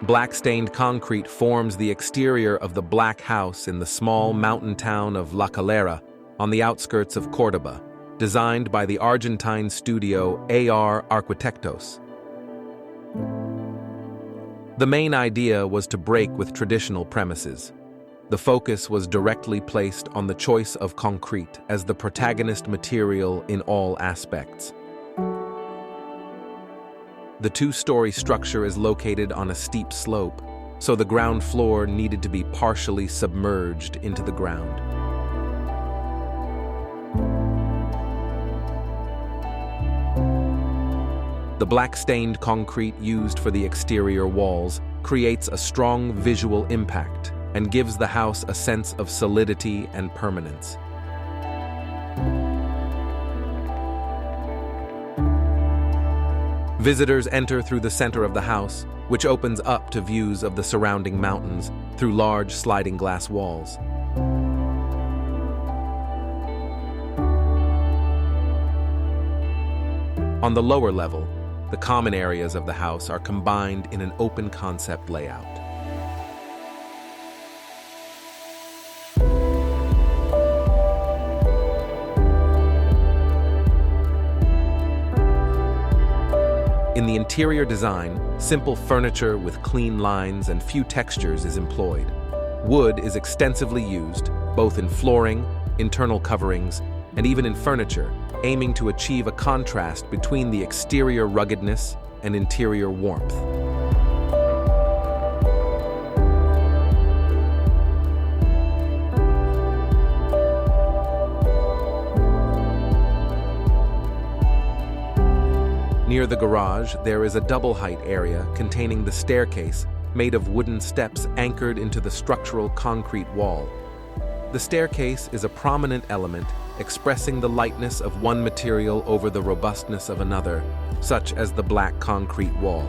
Black stained concrete forms the exterior of the Black House in the small mountain town of La Calera on the outskirts of Córdoba, designed by the Argentine studio AR Arquitectos. The main idea was to break with traditional premises. The focus was directly placed on the choice of concrete as the protagonist material in all aspects. The two-story structure is located on a steep slope, so the ground floor needed to be partially submerged into the ground. The black-stained concrete used for the exterior walls creates a strong visual impact and gives the house a sense of solidity and permanence. Visitors enter through the center of the house, which opens up to views of the surrounding mountains through large sliding glass walls. On the lower level, the common areas of the house are combined in an open concept layout. In the interior design, simple furniture with clean lines and few textures is employed. Wood is extensively used, both in flooring, internal coverings, and even in furniture, aiming to achieve a contrast between the exterior ruggedness and interior warmth. Near the garage, there is a double-height area containing the staircase made of wooden steps anchored into the structural concrete wall. The staircase is a prominent element expressing the lightness of one material over the robustness of another, such as the black concrete wall.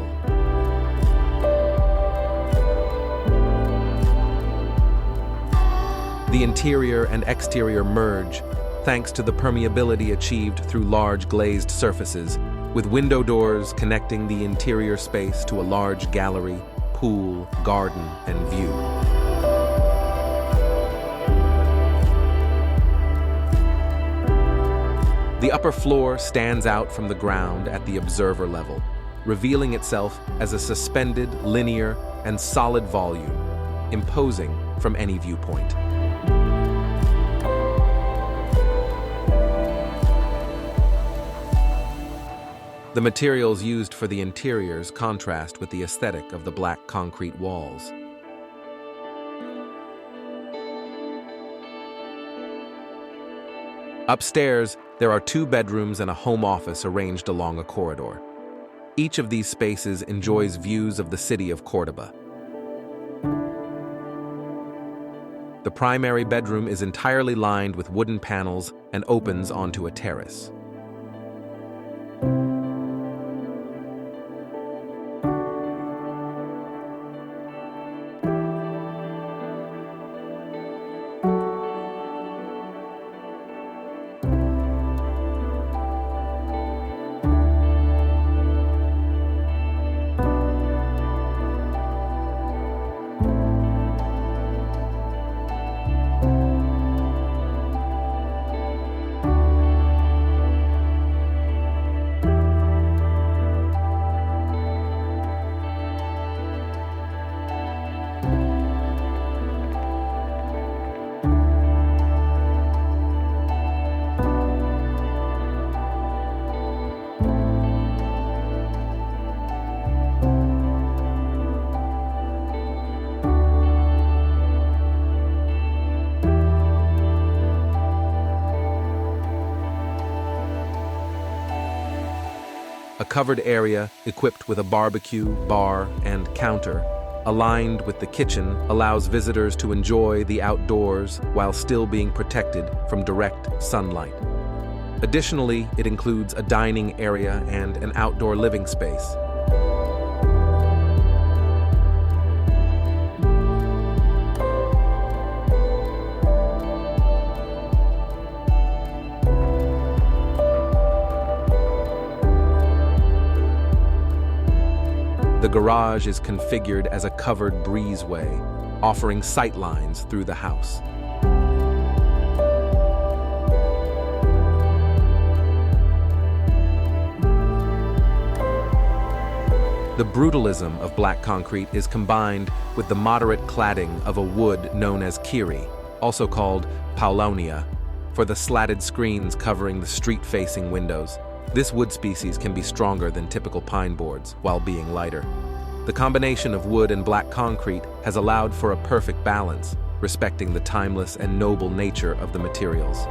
The interior and exterior merge, thanks to the permeability achieved through large glazed surfaces, with window doors connecting the interior space to a large gallery, pool, garden, and view. The upper floor stands out from the ground at the observer level, revealing itself as a suspended, linear, and solid volume, imposing from any viewpoint. The materials used for the interiors contrast with the aesthetic of the black concrete walls. Upstairs, there are 2 bedrooms and a home office arranged along a corridor. Each of these spaces enjoys views of the city of Córdoba. The primary bedroom is entirely lined with wooden panels and opens onto a terrace. A covered area equipped with a barbecue, bar, and counter, aligned with the kitchen, allows visitors to enjoy the outdoors while still being protected from direct sunlight. Additionally, it includes a dining area and an outdoor living space. The garage is configured as a covered breezeway, offering sight lines through the house. The brutalism of black concrete is combined with the moderate cladding of a wood known as kiri, also called paulownia, for the slatted screens covering the street-facing windows. This wood species can be stronger than typical pine boards while being lighter. The combination of wood and black concrete has allowed for a perfect balance, respecting the timeless and noble nature of the materials.